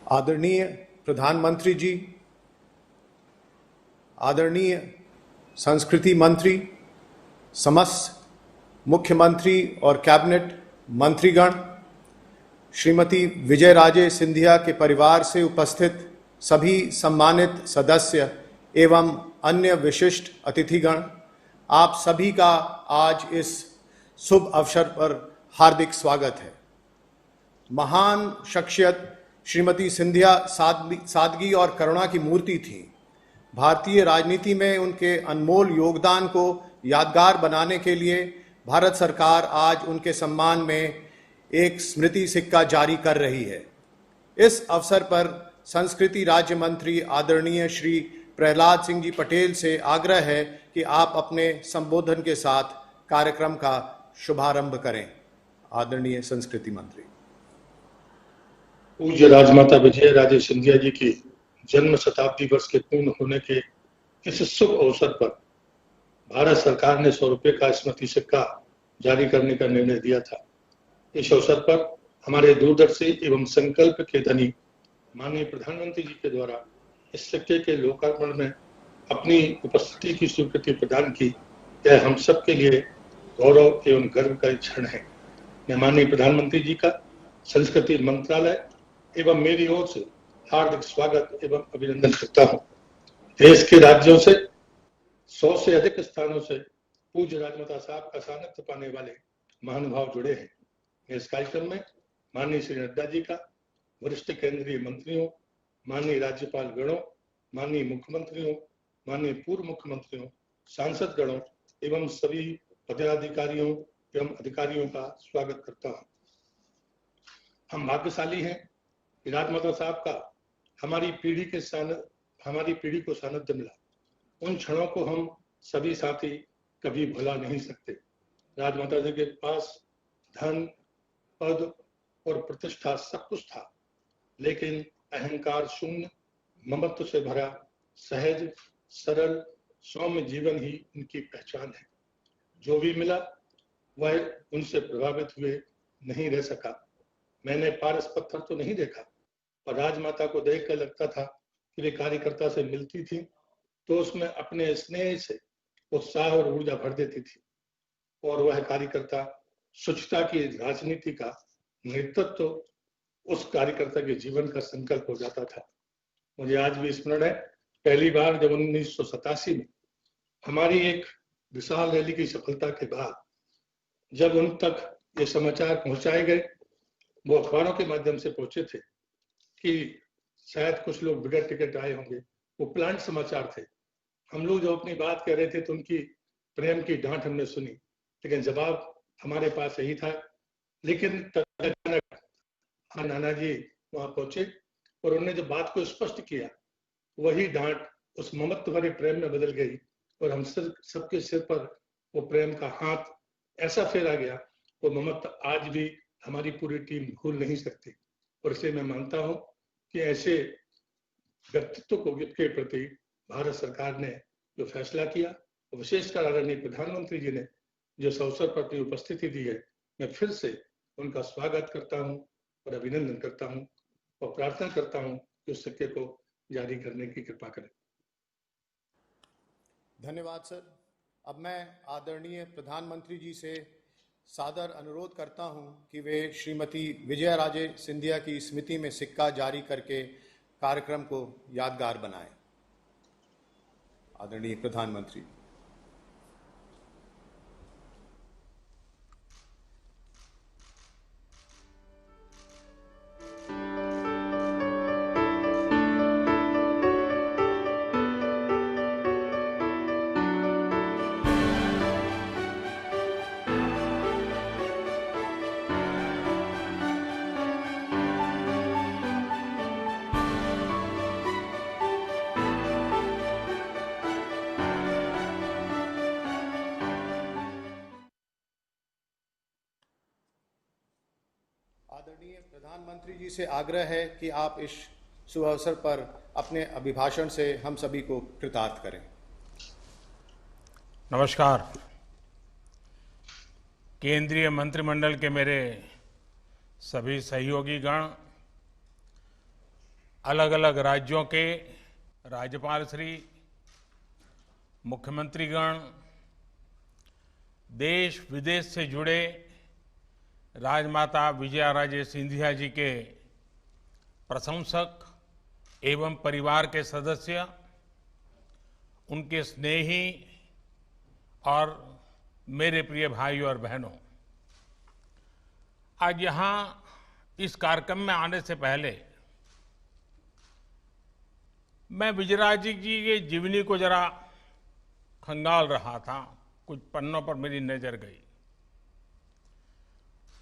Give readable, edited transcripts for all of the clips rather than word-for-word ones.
आदरणीय प्रधानमंत्री जी, आदरणीय संस्कृति मंत्री, समस्त मुख्यमंत्री और कैबिनेट मंत्रीगण, श्रीमती विजय राजे सिंधिया के परिवार से उपस्थित सभी सम्मानित सदस्य एवं अन्य विशिष्ट अतिथिगण, आप सभी का आज इस शुभ अवसर पर हार्दिक स्वागत है। महान शख्सियत श्रीमती सिंधिया सादगी और करुणा की मूर्ति थी। भारतीय राजनीति में उनके अनमोल योगदान को यादगार बनाने के लिए भारत सरकार आज उनके सम्मान में एक स्मृति सिक्का जारी कर रही है। इस अवसर पर संस्कृति राज्य मंत्री आदरणीय श्री प्रहलाद सिंह जी पटेल से आग्रह है कि आप अपने संबोधन के साथ कार्यक्रम का शुभारंभ करें। आदरणीय संस्कृति मंत्री। पूज्य राजमाता विजय राजे सिंधिया जी की जन्म शताब्दी वर्ष के पूर्ण होने के इस शुभ अवसर पर भारत सरकार ने 100 रुपये का स्मृति सिक्का जारी करने का निर्णय दिया था। इस अवसर पर हमारे दूरदर्शी एवं संकल्प के धनी माननीय प्रधानमंत्री जी के द्वारा इस सिक्के के लोकार्पण में अपनी उपस्थिति की स्वीकृति प्रदान की, यह हम सब के लिए गौरव एवं गर्व का क्षण है। मैं माननीय प्रधानमंत्री जी का संस्कृति मंत्रालय एवं मेरी ओर से हार्दिक स्वागत एवं अभिनंदन करता हूं। देश के राज्यों से 100 से अधिक स्थानों से पूज्य राजमाता साहब का सानिध्य पाने वाले महानुभाव जुड़े हैं। इस कार्यक्रम में माननीय श्री नड्डा जी का, वरिष्ठ केंद्रीय मंत्रियों, माननीय राज्यपाल गणों, माननीय मुख्यमंत्रियों, माननीय पूर्व मुख्यमंत्रियों, सांसद गणों एवं सभी पदाधिकारियों एवं अधिकारियों का स्वागत करता हूं। हम भाग्यशाली हैं कि राजमाता साहब का हमारी पीढ़ी को सानिध्य मिला। उन क्षणों को हम सभी साथी कभी भुला नहीं सकते। राजमाता जी के पास धन, पद और प्रतिष्ठा सब कुछ था, लेकिन अहंकार शून्य, ममत्व से भरा, सहज, सरल, सौम्य जीवन ही उनकी पहचान है। जो भी मिला वह उनसे प्रभावित हुए नहीं रह सका। मैंने पारस पत्थर तो नहीं देखा, और राजमाता को देखकर लगता था कि वे कार्यकर्ता से मिलती थी तो उसमें अपने स्नेह से उत्साह और ऊर्जा भर देती थी, और वह कार्यकर्ता स्वच्छता की राजनीति का नेतृत्व उस कार्यकर्ता के जीवन का संकल्प हो जाता था। मुझे आज भी स्मरण है, पहली बार जब 1987 में हमारी एक विशाल रैली की सफलता के बाद जब उन तक ये समाचार पहुंचाए गए, वो अखबारों के माध्यम से पहुंचे थे कि शायद कुछ लोग बिगड़ टिकट आए होंगे। वो प्लांट समाचार थे। हम लोग जो अपनी बात कह रहे थे तो उनकी प्रेम की डांट हमने सुनी, लेकिन जवाब हमारे पास यही था। लेकिन अचानक नाना जी वहां पहुंचे और उन्होंने जो बात को स्पष्ट किया, वही डांट उस ममत्व भरे प्रेम में बदल गई, और हम सबके सिर पर वो प्रेम का हाथ ऐसा फेरा गया, वो ममत्व आज भी हमारी पूरी टीम भूल नहीं सकती। और इसलिए मैं मानता हूं कि ऐसे व्यक्तित्व के प्रति भारत सरकार ने जो फैसला किया, विशेषकर आदरणीय प्रधानमंत्री जी ने जो इस अवसर पर अपनी उपस्थिति दी है, मैं फिर से उनका स्वागत करता हूं और अभिनंदन करता हूं और प्रार्थना करता हूं कि उस सिक्के को जारी करने की कृपा करें। धन्यवाद सर। अब मैं आदरणीय प्रधानमंत्री जी से सादर अनुरोध करता हूं कि वे श्रीमती विजय राजे सिंधिया की स्मृति में सिक्का जारी करके कार्यक्रम को यादगार बनाएं। आदरणीय प्रधानमंत्री। आदरणीय प्रधानमंत्री जी से आग्रह है कि आप इस शुभ अवसर पर अपने अभिभाषण से हम सभी को कृतार्थ करें। नमस्कार। केंद्रीय मंत्रिमंडल के मेरे सभी सहयोगी गण, अलग अलग राज्यों के राज्यपाल श्री, मुख्यमंत्रीगण, देश विदेश से जुड़े राजमाता विजयाराजे सिंधिया जी के प्रशंसक एवं परिवार के सदस्य, उनके स्नेही और मेरे प्रिय भाइयों और बहनों, आज यहाँ इस कार्यक्रम में आने से पहले मैं विजयराजे जी के जीवनी को जरा खंगाल रहा था। कुछ पन्नों पर मेरी नजर गई।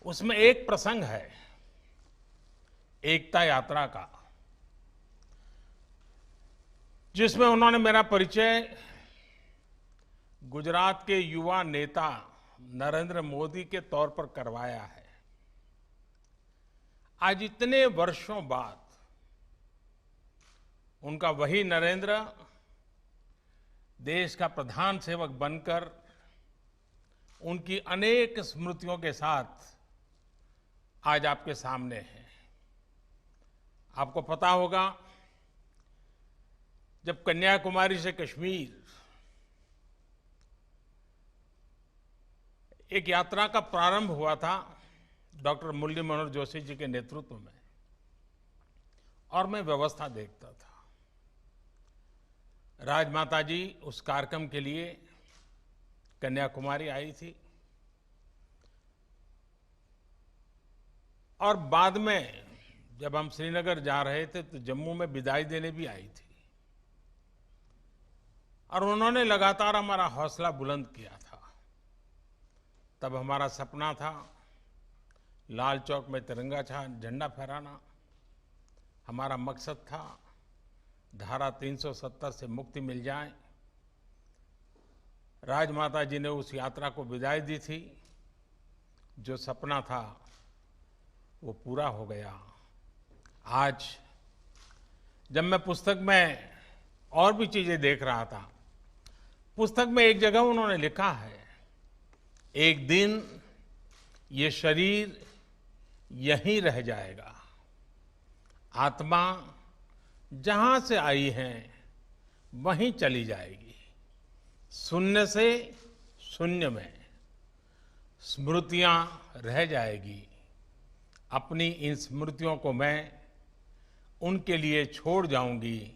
उसमें एक प्रसंग है एकता यात्रा का, जिसमें उन्होंने मेरा परिचय गुजरात के युवा नेता नरेंद्र मोदी के तौर पर करवाया है। आज इतने वर्षों बाद उनका वही नरेंद्र देश का प्रधान सेवक बनकर उनकी अनेक स्मृतियों के साथ आज आपके सामने है। आपको पता होगा, जब कन्याकुमारी से कश्मीर एक यात्रा का प्रारंभ हुआ था डॉक्टर मुरली मनोहर जोशी जी के नेतृत्व में, और मैं व्यवस्था देखता था। राजमाता जी उस कार्यक्रम के लिए कन्याकुमारी आई थी और बाद में जब हम श्रीनगर जा रहे थे तो जम्मू में विदाई देने भी आई थी, और उन्होंने लगातार हमारा हौसला बुलंद किया था। तब हमारा सपना था लाल चौक में तिरंगा झंडा फहराना। हमारा मकसद था धारा 370 से मुक्ति मिल जाए। राजमाता जी ने उस यात्रा को विदाई दी थी। जो सपना था वो पूरा हो गया। आज जब मैं पुस्तक में और भी चीजें देख रहा था, पुस्तक में एक जगह उन्होंने लिखा है, एक दिन ये शरीर यहीं रह जाएगा, आत्मा जहां से आई है वहीं चली जाएगी। शून्य से शून्य में स्मृतियां रह जाएगी। अपनी इन स्मृतियों को मैं उनके लिए छोड़ जाऊंगी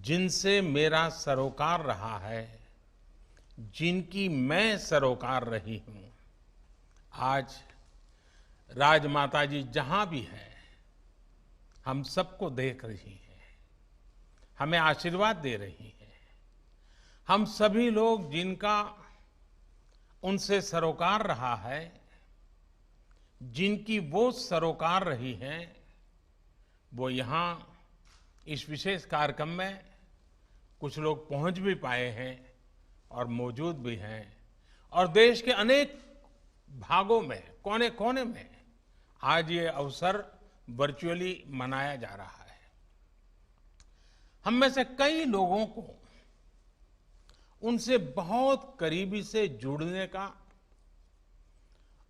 जिनसे मेरा सरोकार रहा है, जिनकी मैं सरोकार रही हूं। आज राजमाता जी जहां भी है, हम सबको देख रही हैं, हमें आशीर्वाद दे रही हैं। हम सभी लोग जिनका उनसे सरोकार रहा है, जिनकी वो सरोकार रही हैं, वो यहाँ इस विशेष कार्यक्रम में कुछ लोग पहुंच भी पाए हैं और मौजूद भी हैं, और देश के अनेक भागों में, कोने कोने में आज ये अवसर वर्चुअली मनाया जा रहा है। हम में से कई लोगों को उनसे बहुत करीबी से जुड़ने का,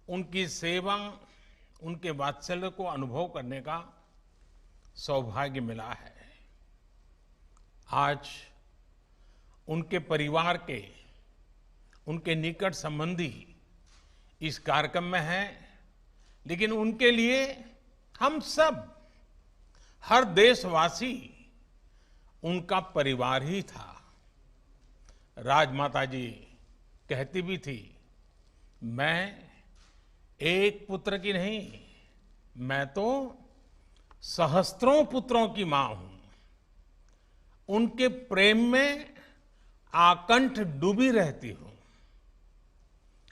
उनकी सेवा, उनके वात्सल्य को अनुभव करने का सौभाग्य मिला है। आज उनके परिवार के, उनके निकट संबंधी इस कार्यक्रम में हैं, लेकिन उनके लिए हम सब, हर देशवासी उनका परिवार ही था। राजमाता जी कहती भी थी, मैं एक पुत्र की नहीं, मैं तो सहस्त्रों पुत्रों की मां हूं। उनके प्रेम में आकंठ डूबी रहती हूं।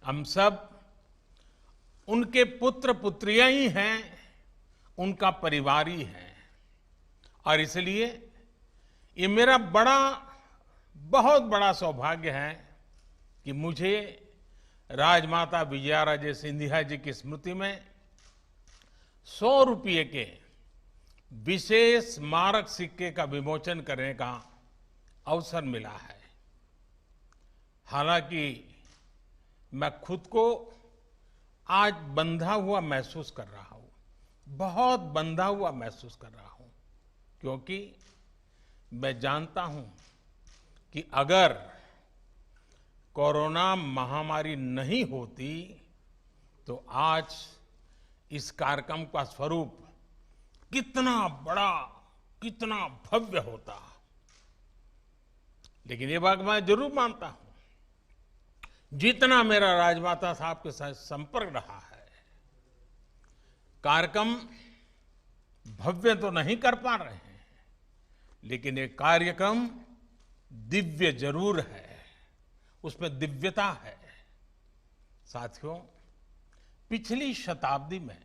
हम सब उनके पुत्र पुत्रियां ही हैं, उनका परिवार ही है, और इसलिए ये मेरा बहुत बड़ा सौभाग्य है कि मुझे राजमाता विजयाराजे सिंधिया जी की स्मृति में 100 रुपये के विशेष स्मारक सिक्के का विमोचन करने का अवसर मिला है। हालांकि मैं खुद को आज बंधा हुआ महसूस कर रहा हूं, बहुत बंधा हुआ महसूस कर रहा हूं। क्योंकि मैं जानता हूं कि अगर कोरोना महामारी नहीं होती तो आज इस कार्यक्रम का स्वरूप कितना बड़ा, कितना भव्य होता। लेकिन ये बात मैं जरूर मानता हूं, जितना मेरा राजमाता साहब के साथ संपर्क रहा है, कार्यक्रम भव्य तो नहीं कर पा रहे हैं, लेकिन ये कार्यक्रम दिव्य जरूर है, उसमें दिव्यता है। साथियों, पिछली शताब्दी में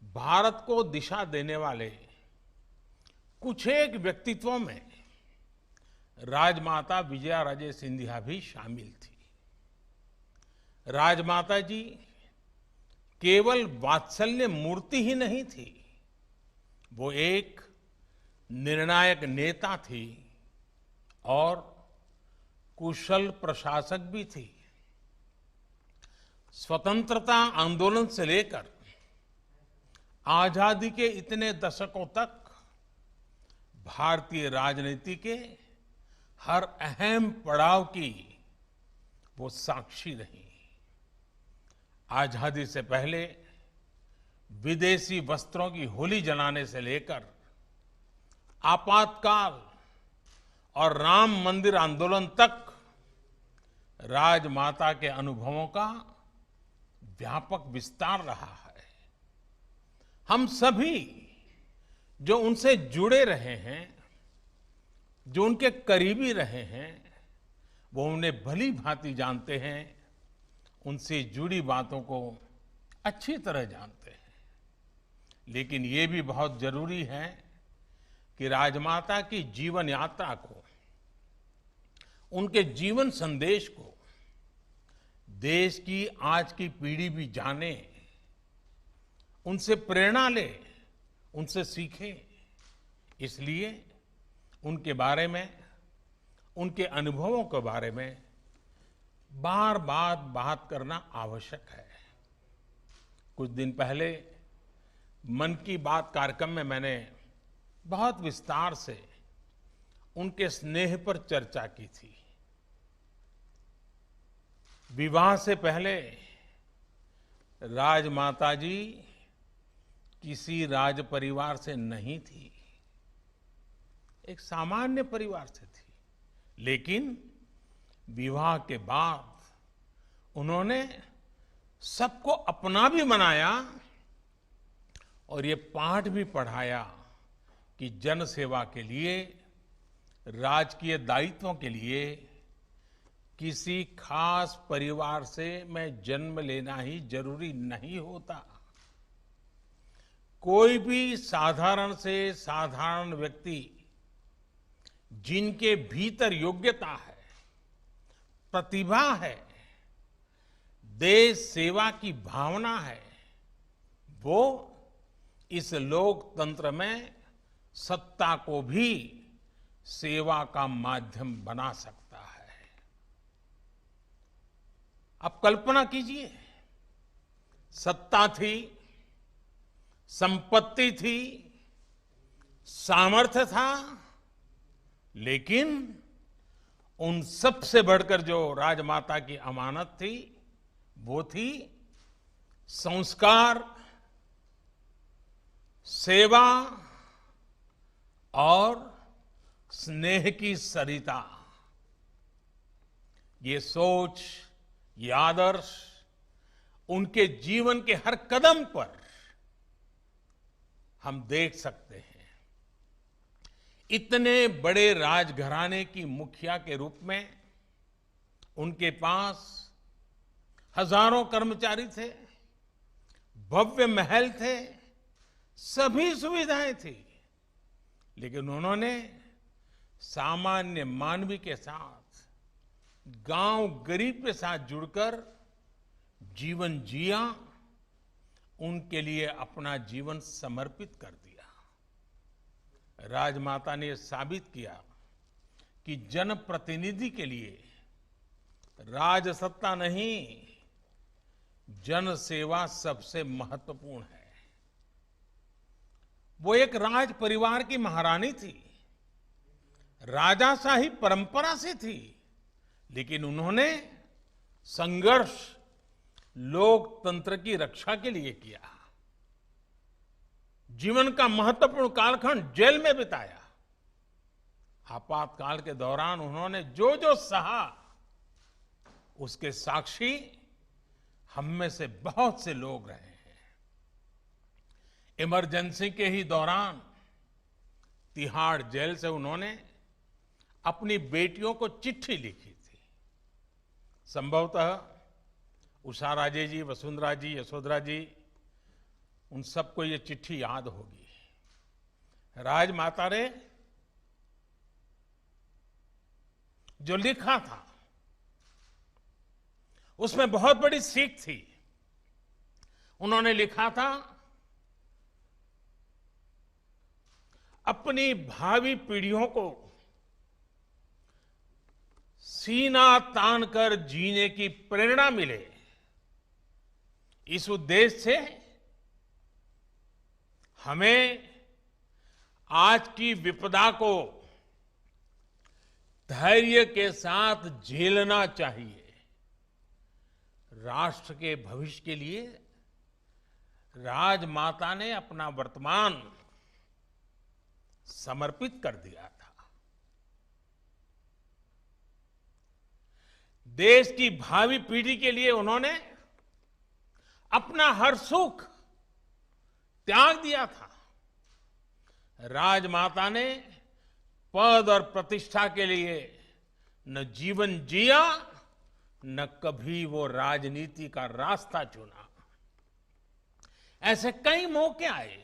भारत को दिशा देने वाले कुछ एक व्यक्तित्वों में राजमाता विजयाराजे सिंधिया भी शामिल थी। राजमाता जी केवल वात्सल्य मूर्ति ही नहीं थी, वो एक निर्णायक नेता थी और कुशल प्रशासक भी थी। स्वतंत्रता आंदोलन से लेकर आजादी के इतने दशकों तक भारतीय राजनीति के हर अहम पड़ाव की वो साक्षी रही। आजादी से पहले विदेशी वस्त्रों की होली जलाने से लेकर आपातकाल और राम मंदिर आंदोलन तक राजमाता के अनुभवों का व्यापक विस्तार रहा है। हम सभी जो उनसे जुड़े रहे हैं, जो उनके करीबी रहे हैं, वो उन्हें भली भांति जानते हैं, उनसे जुड़ी बातों को अच्छी तरह जानते हैं। लेकिन ये भी बहुत जरूरी है कि राजमाता की जीवन यात्रा को, उनके जीवन संदेश को देश की आज की पीढ़ी भी जाने, उनसे प्रेरणा ले, उनसे सीखे। इसलिए उनके बारे में, उनके अनुभवों के बारे में बार बार बात करना आवश्यक है। कुछ दिन पहले मन की बात कार्यक्रम में मैंने बहुत विस्तार से उनके स्नेह पर चर्चा की थी। विवाह से पहले राजमाता जी किसी राज परिवार से नहीं थी, एक सामान्य परिवार से थी। लेकिन विवाह के बाद उन्होंने सबको अपना भी बनाया और ये पाठ भी पढ़ाया कि जन सेवा के लिए, राजकीय दायित्वों के लिए किसी खास परिवार से मैं जन्म लेना ही जरूरी नहीं होता। कोई भी साधारण से साधारण व्यक्ति जिनके भीतर योग्यता है, प्रतिभा है, देश सेवा की भावना है, वो इस लोकतंत्र में सत्ता को भी सेवा का माध्यम बना सकता है। अब कल्पना कीजिए, सत्ता थी, संपत्ति थी, सामर्थ्य था, लेकिन उन सब से बढ़कर जो राजमाता की अमानत थी, वो थी संस्कार, सेवा और स्नेह की सरिता। ये सोच, ये आदर्श उनके जीवन के हर कदम पर हम देख सकते हैं। इतने बड़े राजघराने की मुखिया के रूप में उनके पास हजारों कर्मचारी थे, भव्य महल थे, सभी सुविधाएं थी, लेकिन उन्होंने सामान्य मानवी के साथ, गांव गरीब के साथ जुड़कर जीवन जिया, उनके लिए अपना जीवन समर्पित कर दिया। राजमाता ने साबित किया कि जनप्रतिनिधि के लिए राजसत्ता नहीं, जन सेवा सबसे महत्वपूर्ण है। वो एक राज परिवार की महारानी थी, राजाशाही परंपरा से थी, लेकिन उन्होंने संघर्ष लोकतंत्र की रक्षा के लिए किया। जीवन का महत्वपूर्ण कालखंड जेल में बिताया। आपातकाल के दौरान उन्होंने जो जो सहा, उसके साक्षी हम में से बहुत से लोग रहे हैं। इमरजेंसी के ही दौरान तिहाड़ जेल से उन्होंने अपनी बेटियों को चिट्ठी लिखी थी। संभवतः उषा राजे जी, वसुंधरा जी, यशोधरा जी, उन सबको ये चिट्ठी याद होगी। राजमाता ने जो लिखा था उसमें बहुत बड़ी सीख थी। उन्होंने लिखा था, अपनी भावी पीढ़ियों को सीना तान कर जीने की प्रेरणा मिले, इस उद्देश्य से हमें आज की विपदा को धैर्य के साथ झेलना चाहिए। राष्ट्र के भविष्य के लिए राजमाता ने अपना वर्तमान समर्पित कर दिया था। देश की भावी पीढ़ी के लिए उन्होंने अपना हर सुख त्याग दिया था। राजमाता ने पद और प्रतिष्ठा के लिए न जीवन जिया, न कभी वो राजनीति का रास्ता चुना। ऐसे कई मौके आए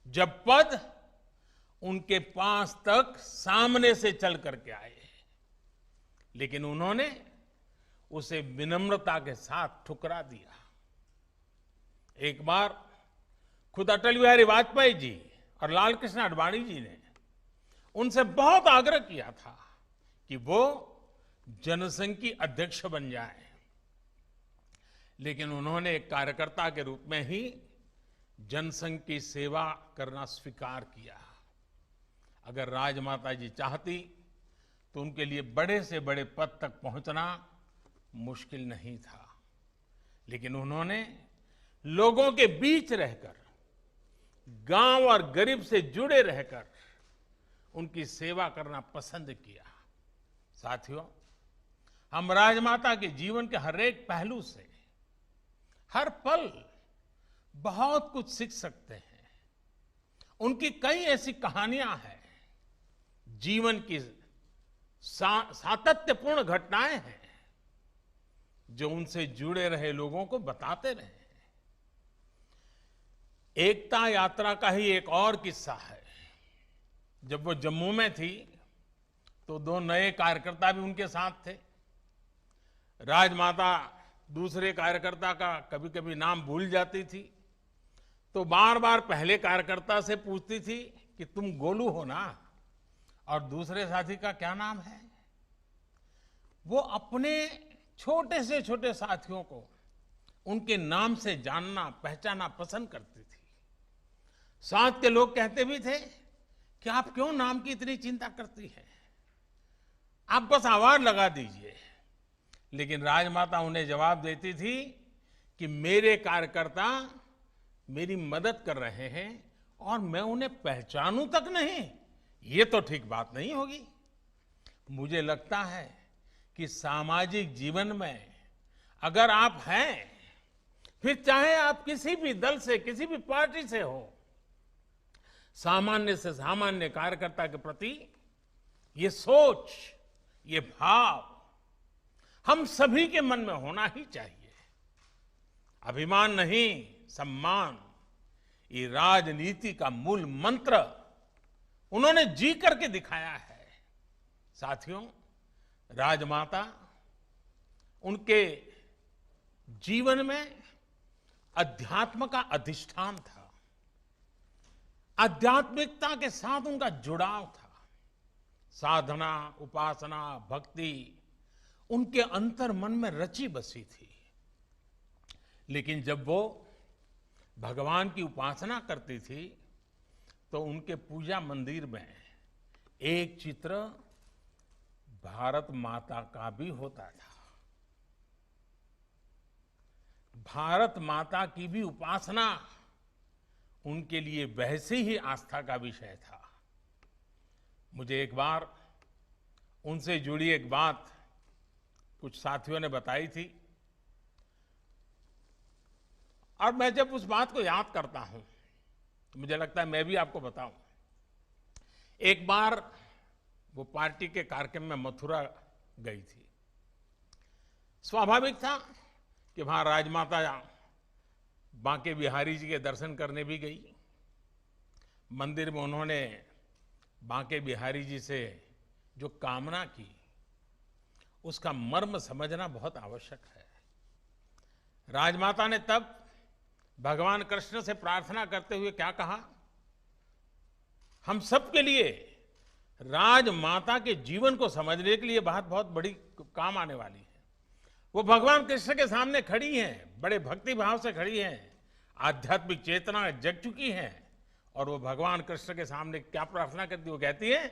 जब पद उनके पास तक सामने से चल करके आए, लेकिन उन्होंने उसे विनम्रता के साथ ठुकरा दिया। एक बार खुद अटल बिहारी वाजपेयी जी और लाल कृष्ण आडवाणी जी ने उनसे बहुत आग्रह किया था कि वो जनसंघ की अध्यक्ष बन जाए, लेकिन उन्होंने एक कार्यकर्ता के रूप में ही जनसंघ की सेवा करना स्वीकार किया। अगर राजमाता जी चाहती तो उनके लिए बड़े से बड़े पद तक पहुंचना मुश्किल नहीं था, लेकिन उन्होंने लोगों के बीच रहकर, गांव और गरीब से जुड़े रहकर उनकी सेवा करना पसंद किया। साथियों, हम राजमाता के जीवन के हर एक पहलू से, हर पल बहुत कुछ सीख सकते हैं। उनकी कई ऐसी कहानियां हैं, जीवन की सातत्यपूर्ण घटनाएं हैं जो उनसे जुड़े रहे लोगों को बताते रहे। एकता यात्रा का ही एक और किस्सा है। जब वो जम्मू में थी तो दो नए कार्यकर्ता भी उनके साथ थे। राजमाता दूसरे कार्यकर्ता का कभी कभी नाम भूल जाती थी, तो बार बार पहले कार्यकर्ता से पूछती थी कि तुम गोलू हो ना, और दूसरे साथी का क्या नाम है। वो अपने छोटे से छोटे साथियों को उनके नाम से जानना, पहचानना पसंद करती थी। साथ के लोग कहते भी थे कि आप क्यों नाम की इतनी चिंता करती है, आप बस आवाज लगा दीजिए। लेकिन राजमाता उन्हें जवाब देती थी कि मेरे कार्यकर्ता मेरी मदद कर रहे हैं और मैं उन्हें पहचानूं तक नहीं, ये तो ठीक बात नहीं होगी। मुझे लगता है कि सामाजिक जीवन में अगर आप हैं, फिर चाहे आप किसी भी दल से, किसी भी पार्टी से हो, सामान्य से सामान्य कार्यकर्ता के प्रति ये सोच, ये भाव हम सभी के मन में होना ही चाहिए। अभिमान नहीं, सम्मान, ये राजनीति का मूल मंत्र उन्होंने जी करके दिखाया है। साथियों, राजमाता, उनके जीवन में अध्यात्म का अधिष्ठान था। आध्यात्मिकता के साथ उनका जुड़ाव था। साधना, उपासना, भक्ति उनके अंतर मन में रची बसी थी। लेकिन जब वो भगवान की उपासना करती थी तो उनके पूजा मंदिर में एक चित्र भारत माता का भी होता था। भारत माता की भी उपासना उनके लिए वैसे ही आस्था का विषय था। मुझे एक बार उनसे जुड़ी एक बात कुछ साथियों ने बताई थी, और मैं जब उस बात को याद करता हूं तो मुझे लगता है मैं भी आपको बताऊं। एक बार वो पार्टी के कार्यक्रम में मथुरा गई थी। स्वाभाविक था कि वहां राजमाता बांके बिहारी जी के दर्शन करने भी गई। मंदिर में उन्होंने बांके बिहारी जी से जो कामना की, उसका मर्म समझना बहुत आवश्यक है। राजमाता ने तब भगवान कृष्ण से प्रार्थना करते हुए क्या कहा? हम सब के लिए राजमाता के जीवन को समझने के लिए बात बहुत बड़ी काम आने वाली है। वो भगवान कृष्ण के सामने खड़ी हैं, बड़े भक्ति भाव से खड़ी हैं, आध्यात्मिक चेतना जग चुकी है, और वो भगवान कृष्ण के सामने क्या प्रार्थना करती? वो कहती है,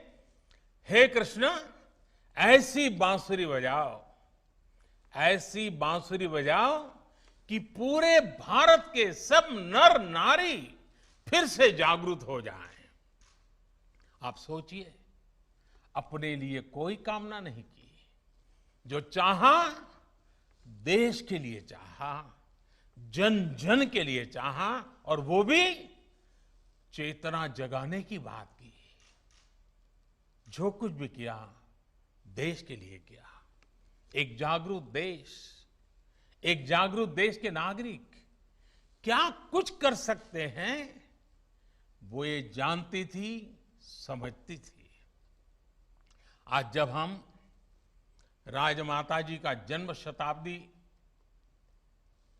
हे कृष्ण, ऐसी बांसुरी बजाओ, ऐसी बांसुरी बजाओ कि पूरे भारत के सब नर नारी फिर से जागरूक हो जाएं। आप सोचिए, अपने लिए कोई कामना नहीं की, जो चाहा देश के लिए चाहा, जन जन के लिए चाहा, और वो भी चेतना जगाने की बात की। जो कुछ भी किया देश के लिए किया। एक जागरूक देश के नागरिक क्या कुछ कर सकते हैं, वो ये जानती थी, समझती थी। आज जब हम राजमाता जी का जन्म शताब्दी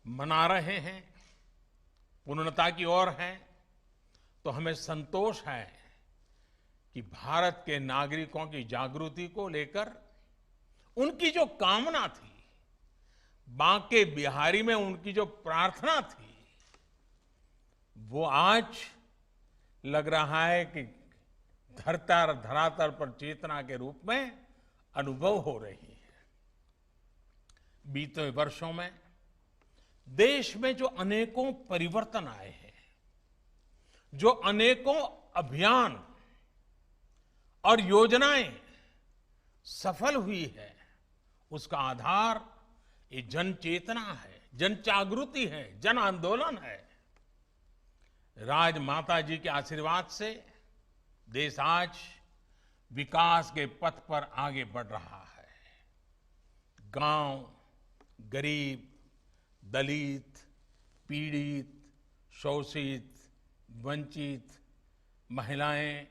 मना रहे हैं, पूर्णता की ओर हैं, तो हमें संतोष है कि भारत के नागरिकों की जागृति को लेकर उनकी जो कामना थी, बांके बिहारी में उनकी जो प्रार्थना थी, वो आज लग रहा है कि धरातल पर चेतना के रूप में अनुभव हो रही है। बीते वर्षों में देश में जो अनेकों परिवर्तन आए हैं, जो अनेकों अभियान और योजनाएं सफल हुई है, उसका आधार ये जन चेतना है, जन जागृति है, जन आंदोलन है। राजमाता जी के आशीर्वाद से देश आज विकास के पथ पर आगे बढ़ रहा है। गांव, गरीब, दलित, पीड़ित, शोषित, वंचित, महिलाएं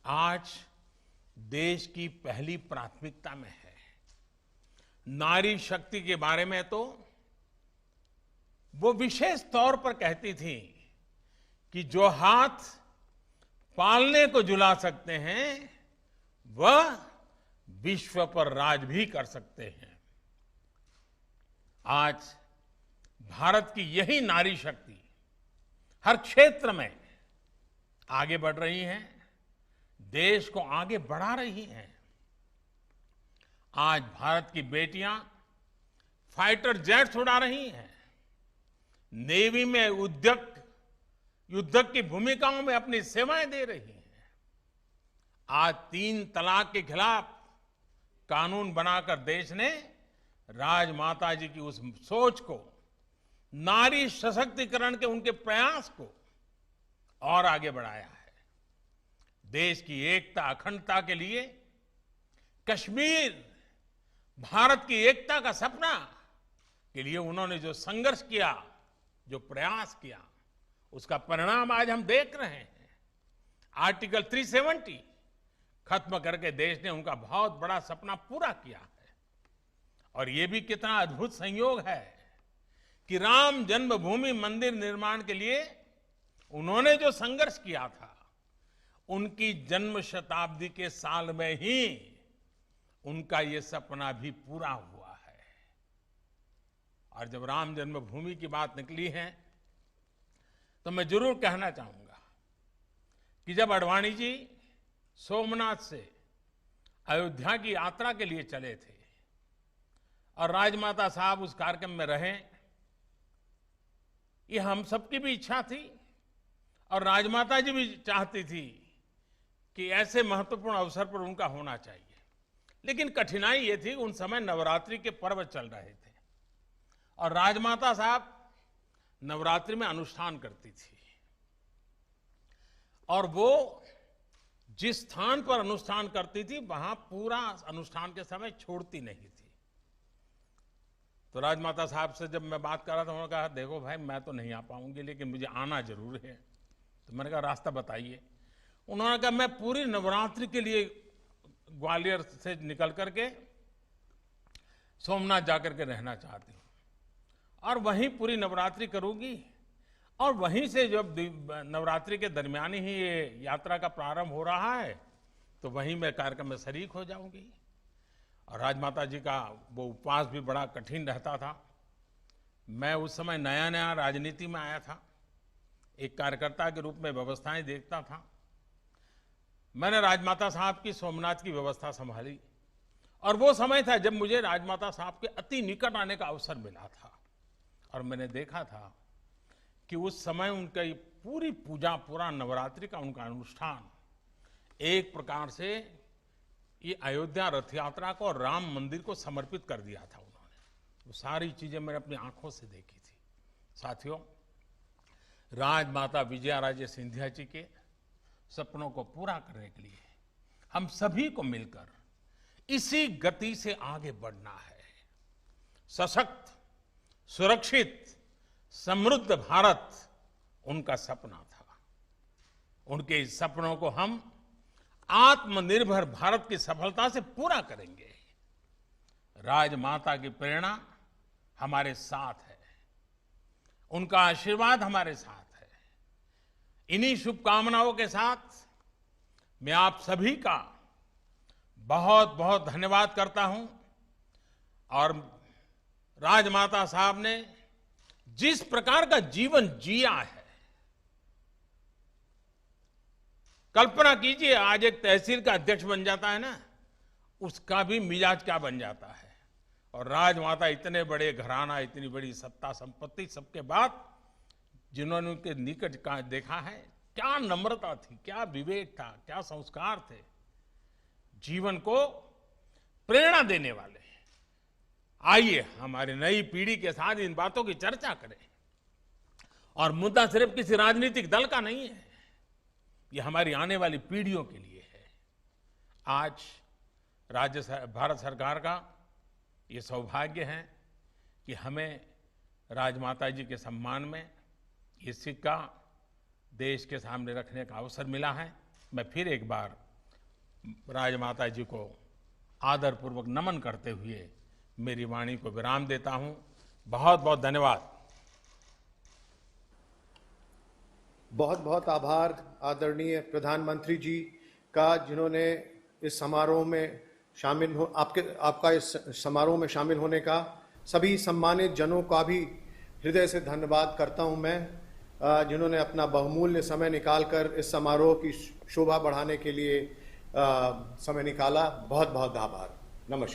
आज देश की पहली प्राथमिकता में है। नारी शक्ति के बारे में तो वो विशेष तौर पर कहती थी कि जो हाथ पालने को झुला सकते हैं, वह विश्व पर राज भी कर सकते हैं। आज भारत की यही नारी शक्ति हर क्षेत्र में आगे बढ़ रही है, देश को आगे बढ़ा रही हैं। आज भारत की बेटियां फाइटर जेट्स उड़ा रही हैं, नेवी में युद्ध की भूमिकाओं में अपनी सेवाएं दे रही हैं। आज 3 तलाक के खिलाफ कानून बनाकर देश ने राजमाता जी की उस सोच को, नारी सशक्तिकरण के उनके प्रयास को और आगे बढ़ाया है। देश की एकता, अखंडता के लिए कश्मीर, भारत की एकता का सपना के लिए उन्होंने जो संघर्ष किया, जो प्रयास किया, उसका परिणाम आज हम देख रहे हैं। आर्टिकल 370 खत्म करके देश ने उनका बहुत बड़ा सपना पूरा किया है। और ये भी कितना अद्भुत संयोग है कि राम जन्मभूमि मंदिर निर्माण के लिए उन्होंने जो संघर्ष किया था, उनकी जन्म शताब्दी के साल में ही उनका ये सपना भी पूरा हुआ है। और जब राम जन्मभूमि की बात निकली है, तो मैं जरूर कहना चाहूंगा कि जब आडवाणी जी सोमनाथ से अयोध्या की यात्रा के लिए चले थे और राजमाता साहब उस कार्यक्रम में रहे, ये हम सबकी भी इच्छा थी और राजमाता जी भी चाहती थी कि ऐसे महत्वपूर्ण अवसर पर उनका होना चाहिए। लेकिन कठिनाई ये थी, उन समय नवरात्रि के पर्व चल रहे थे और राजमाता साहब नवरात्रि में अनुष्ठान करती थी और वो जिस स्थान पर अनुष्ठान करती थी वहां पूरा अनुष्ठान के समय छोड़ती नहीं थी। तो राजमाता साहब से जब मैं बात कर रहा था, उन्होंने कहा देखो भाई मैं तो नहीं आ पाऊंगी लेकिन मुझे आना जरूर है। तो मैंने कहा रास्ता बताइए। उन्होंने कहा मैं पूरी नवरात्रि के लिए ग्वालियर से निकल करके सोमनाथ जाकर के रहना चाहती हूँ और वहीं पूरी नवरात्रि करूंगी और वहीं से जब नवरात्रि के दरमियान ही ये यात्रा का प्रारंभ हो रहा है तो वहीं मैं कार्यक्रम में शरीक हो जाऊंगी। और राजमाता जी का वो उपवास भी बड़ा कठिन रहता था। मैं उस समय नया नया राजनीति में आया था, एक कार्यकर्ता के रूप में व्यवस्थाएं देखता था। मैंने राजमाता साहब की सोमनाथ की व्यवस्था संभाली और वो समय था जब मुझे राजमाता साहब के अति निकट आने का अवसर मिला था और मैंने देखा था कि उस समय उनका ये पूरी पूजा, पूरा नवरात्रि का उनका अनुष्ठान एक प्रकार से ये अयोध्या रथ यात्रा को और राम मंदिर को समर्पित कर दिया था उन्होंने। वो सारी चीजें मैंने अपनी आंखों से देखी थी। साथियों, राजमाता विजया राजे सिंधिया जी के सपनों को पूरा करने के लिए हम सभी को मिलकर इसी गति से आगे बढ़ना है। सशक्त, सुरक्षित, समृद्ध भारत उनका सपना था। उनके इस सपनों को हम आत्मनिर्भर भारत की सफलता से पूरा करेंगे। राजमाता की प्रेरणा हमारे साथ है, उनका आशीर्वाद हमारे साथ है। इन्हीं शुभकामनाओं के साथ मैं आप सभी का बहुत बहुत धन्यवाद करता हूं और राजमाता साहब ने जिस प्रकार का जीवन जिया है, कल्पना कीजिए आज एक तहसील का अध्यक्ष बन जाता है ना, उसका भी मिजाज क्या बन जाता है। और राजमाता इतने बड़े घराना, इतनी बड़ी सत्ता संपत्ति, सबके बाद जिन्होंने उनके निकट का देखा है, क्या नम्रता थी, क्या विवेक था, क्या संस्कार थे, जीवन को प्रेरणा देने वाले। आइए हमारी नई पीढ़ी के साथ इन बातों की चर्चा करें। और मुद्दा सिर्फ किसी राजनीतिक दल का नहीं है, ये हमारी आने वाली पीढ़ियों के लिए है। आज भारत सरकार का ये सौभाग्य है कि हमें राजमाता जी के सम्मान में ये सिक्का देश के सामने रखने का अवसर मिला है। मैं फिर एक बार राजमाता जी को आदरपूर्वक नमन करते हुए मेरी वाणी को विराम देता हूं। बहुत बहुत धन्यवाद। बहुत बहुत आभार आदरणीय प्रधानमंत्री जी का, जिन्होंने इस समारोह में आपका इस समारोह में शामिल होने का। सभी सम्मानित जनों का भी हृदय से धन्यवाद करता हूं मैं, जिन्होंने अपना बहुमूल्य समय निकालकर इस समारोह की शोभा बढ़ाने के लिए समय निकाला। बहुत बहुत आभार। नमस्कार।